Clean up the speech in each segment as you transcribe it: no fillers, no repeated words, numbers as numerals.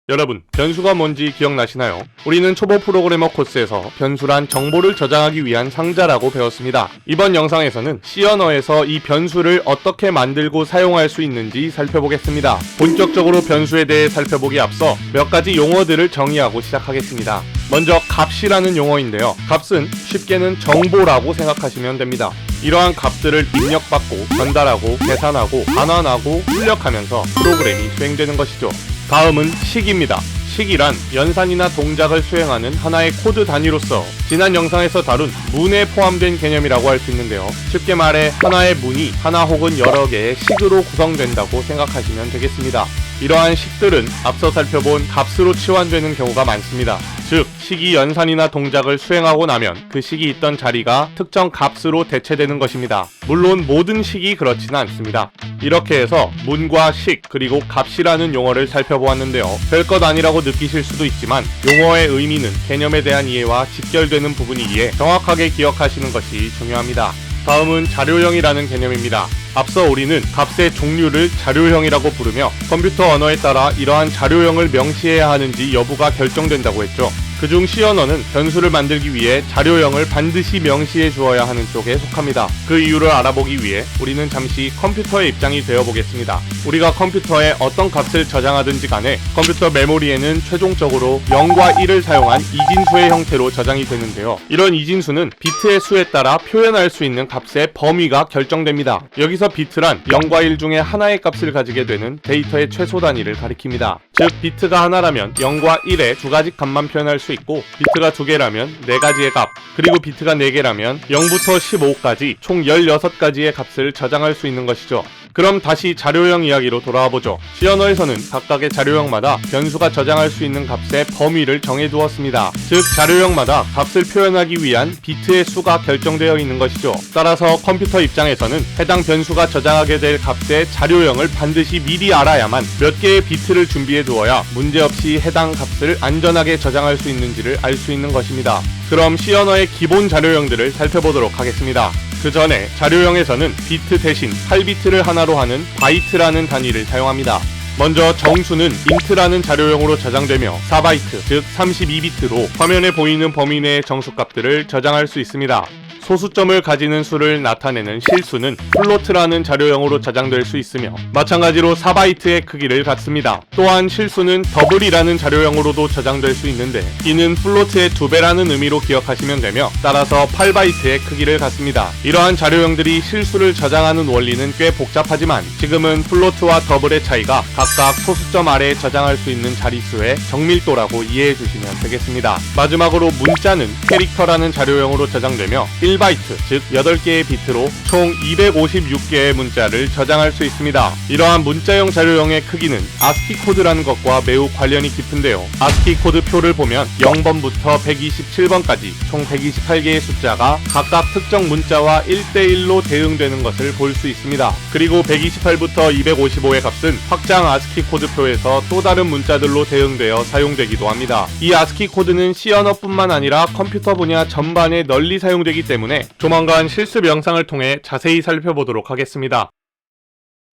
여러분, 변수가 뭔지 기억나시나요? 우리는 초보 프로그래머 코스에서 변수란 정보를 저장하기 위한 상자라고 배웠습니다. 이번 영상에서는 C 언어에서 이 변수를 어떻게 만들고 사용할 수 있는지 살펴보겠습니다. 본격적으로 변수에 대해 살펴보기 앞서 몇 가지 용어들을 정의하고 시작하겠습니다. 먼저 값이라는 용어인데요. 값은 쉽게는 정보라고 생각하시면 됩니다. 이러한 값들을 입력받고 전달하고 계산하고 반환하고 출력하면서 프로그램이 수행되는 것이죠. 다음은 식입니다. 식이란 연산이나 동작을 수행하는 하나의 코드 단위로서 지난 영상에서 다룬 문에 포함된 개념이라고 할 수 있는데요. 쉽게 말해 하나의 문이 하나 혹은 여러 개의 식으로 구성된다고 생각하시면 되겠습니다. 이러한 식들은 앞서 살펴본 값으로 치환되는 경우가 많습니다. 즉, 식이 연산이나 동작을 수행하고 나면 그 식이 있던 자리가 특정 값으로 대체되는 것입니다. 물론 모든 식이 그렇지는 않습니다. 이렇게 해서 문과 식 그리고 값이라는 용어를 살펴보았는데요. 별것 아니라고 느끼실 수도 있지만 용어의 의미는 개념에 대한 이해와 직결되는 부분이기에 정확하게 기억하시는 것이 중요합니다. 다음은 자료형이라는 개념입니다. 앞서 우리는 값의 종류를 자료형이라고 부르며 컴퓨터 언어에 따라 이러한 자료형을 명시해야 하는지 여부가 결정된다고 했죠. 그중 C 언어는 변수를 만들기 위해 자료형을 반드시 명시해 주어야 하는 쪽에 속합니다. 그 이유를 알아보기 위해 우리는 잠시 컴퓨터의 입장이 되어 보겠습니다. 우리가 컴퓨터에 어떤 값을 저장하든지 간에 컴퓨터 메모리에는 최종적으로 0과 1을 사용한 이진수의 형태로 저장이 되는데요. 이런 이진수는 비트의 수에 따라 표현할 수 있는 값의 범위가 결정됩니다. 여기서 비트란 0과 1 중에 하나의 값을 가지게 되는 데이터의 최소 단위를 가리킵니다. 즉, 비트가 하나라면 0과 1의 두 가지 값만 표현할 수 있고, 비트가 두 개라면 네 가지의 값, 그리고 비트가 네 개라면 0부터 15까지 총 16가지의 값을 저장할 수 있는 것이죠. 그럼 다시 자료형 이야기로 돌아와 보죠. C 언어에서는 각각의 자료형마다 변수가 저장할 수 있는 값의 범위를 정해두었습니다. 즉, 자료형마다 값을 표현하기 위한 비트의 수가 결정되어 있는 것이죠. 따라서 컴퓨터 입장에서는 해당 변수가 저장하게 될 값의 자료형을 반드시 미리 알아야만 몇 개의 비트를 준비해 두어야 문제없이 해당 값을 안전하게 저장할 수 있는지를 알 수 있는 것입니다. 그럼 C 언어의 기본 자료형들을 살펴보도록 하겠습니다. 그 전에 자료형에서는 비트 대신 8비트를 하나로 하는 바이트라는 단위를 사용합니다. 먼저 정수는 int라는 자료형으로 저장되며 4바이트, 즉 32비트로 화면에 보이는 범위 내의 정수값들을 저장할 수 있습니다. 소수점을 가지는 수를 나타내는 실수는 플로트라는 자료형으로 저장될 수 있으며 마찬가지로 4바이트의 크기를 갖습니다. 또한 실수는 더블이라는 자료형으로도 저장될 수 있는데 이는 플로트의 2배라는 의미로 기억하시면 되며 따라서 8바이트의 크기를 갖습니다. 이러한 자료형들이 실수를 저장하는 원리는 꽤 복잡하지만 지금은 플로트와 더블의 차이가 각각 소수점 아래에 저장할 수 있는 자릿수의 정밀도라고 이해해 주시면 되겠습니다. 마지막으로 문자는 캐릭터라는 자료형으로 저장되며 1바이트, 즉 8개의 비트로 총 256개의 문자를 저장할 수 있습니다. 이러한 문자형 자료형의 크기는 ASCII 코드라는 것과 매우 관련이 깊은데요. ASCII 코드 표를 보면 0번부터 127번까지 총 128개의 숫자가 각각 특정 문자와 1대1로 대응되는 것을 볼 수 있습니다. 그리고 128부터 255의 값은 확장 ASCII 코드표에서 또 다른 문자들로 대응되어 사용되기도 합니다. 이 ASCII 코드는 C 언어뿐만 아니라 컴퓨터 분야 전반에 널리 사용되기 때문에 조만간 실습 영상을 통해 자세히 살펴보도록 하겠습니다.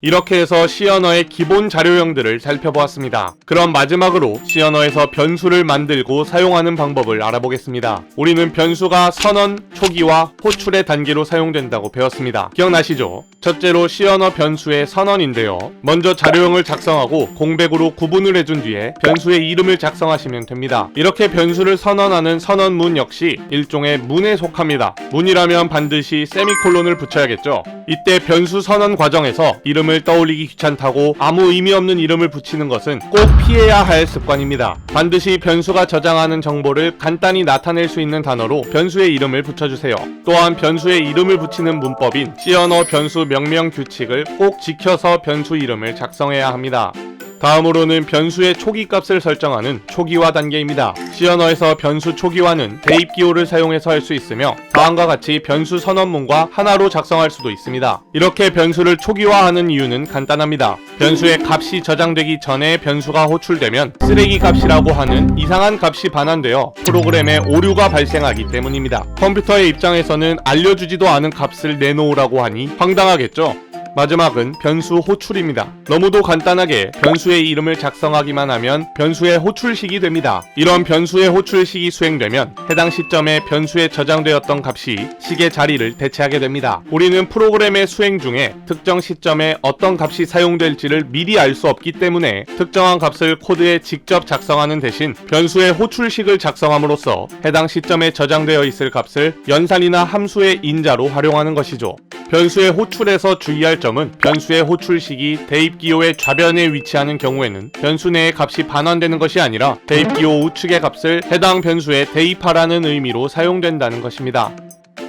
이렇게 해서 C 언어의 기본 자료형들을 살펴보았습니다. 그럼 마지막으로 C 언어에서 변수를 만들고 사용하는 방법을 알아보겠습니다. 우리는 변수가 선언, 초기화, 호출의 단계로 사용된다고 배웠습니다. 기억나시죠? 첫째로 C 언어 변수의 선언인데요. 먼저 자료형을 작성하고 공백으로 구분을 해준 뒤에 변수의 이름을 작성하시면 됩니다. 이렇게 변수를 선언하는 선언문 역시 일종의 문에 속합니다. 문이라면 반드시 세미콜론을 붙여야겠죠. 이때 변수 선언 과정에서 이름을 떠올리기 귀찮다고 아무 의미 없는 이름을 붙이는 것은 꼭 피해야 할 습관입니다. 반드시 변수가 저장하는 정보를 간단히 나타낼 수 있는 단어로 변수의 이름을 붙여주세요. 또한 변수의 이름을 붙이는 문법인 C 언어 변수 명령 규칙을 꼭 지켜서 변수 이름을 작성해야 합니다. 다음으로는 변수의 초기 값을 설정하는 초기화 단계입니다. C 언어에서 변수 초기화는 대입 기호를 사용해서 할 수 있으며 다음과 같이 변수 선언문과 하나로 작성할 수도 있습니다. 이렇게 변수를 초기화하는 이유는 간단합니다. 변수의 값이 저장되기 전에 변수가 호출되면 쓰레기 값이라고 하는 이상한 값이 반환되어 프로그램에 오류가 발생하기 때문입니다. 컴퓨터의 입장에서는 알려주지도 않은 값을 내놓으라고 하니 황당하겠죠? 마지막은 변수 호출입니다. 너무도 간단하게 변수의 이름을 작성하기만 하면 변수의 호출식이 됩니다. 이런 변수의 호출식이 수행되면 해당 시점에 변수에 저장되었던 값이 식의 자리를 대체하게 됩니다. 우리는 프로그램의 수행 중에 특정 시점에 어떤 값이 사용될지를 미리 알 수 없기 때문에 특정한 값을 코드에 직접 작성하는 대신 변수의 호출식을 작성함으로써 해당 시점에 저장되어 있을 값을 연산이나 함수의 인자로 활용하는 것이죠. 변수의 호출에서 주의할 점은 변수의 호출식이 대입기호의 좌변에 위치하는 경우에는 변수 내의 값이 반환되는 것이 아니라 대입기호 우측의 값을 해당 변수에 대입하라는 의미로 사용된다는 것입니다.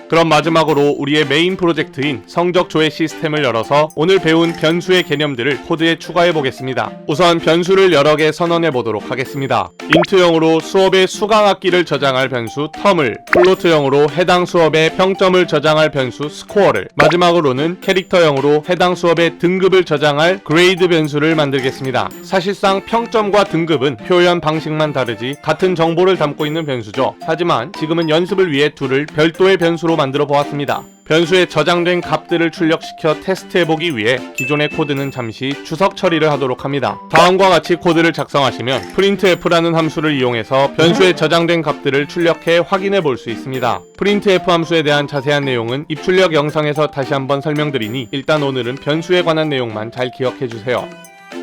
그럼 마지막으로 우리의 메인 프로젝트인 성적 조회 시스템을 열어서 오늘 배운 변수의 개념들을 코드에 추가해 보겠습니다. 우선 변수를 여러 개 선언해 보도록 하겠습니다. 인트형으로 수업의 수강학기를 저장할 변수 텀을, 플로트형으로 해당 수업의 평점을 저장할 변수 스코어를, 마지막으로는 캐릭터형으로 해당 수업의 등급을 저장할 그레이드 변수를 만들겠습니다. 사실상 평점과 등급은 표현 방식만 다르지 같은 정보를 담고 있는 변수죠. 하지만 지금은 연습을 위해 둘을 별도의 변수로 만들어 보았습니다. 변수에 저장된 값들을 출력시켜 테스트해보기 위해 기존의 코드는 잠시 추석 처리를 하도록 합니다. 다음과 같이 코드를 작성하시면 printf라는 함수를 이용해서 변수에 저장된 값들을 출력해 확인해 볼 수 있습니다. printf 함수에 대한 자세한 내용은 입출력 영상에서 다시 한번 설명드리니 일단 오늘은 변수에 관한 내용만 잘 기억해 주세요.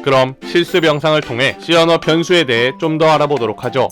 그럼 실습 영상을 통해 C 언어 변수에 대해 좀 더 알아보도록 하죠.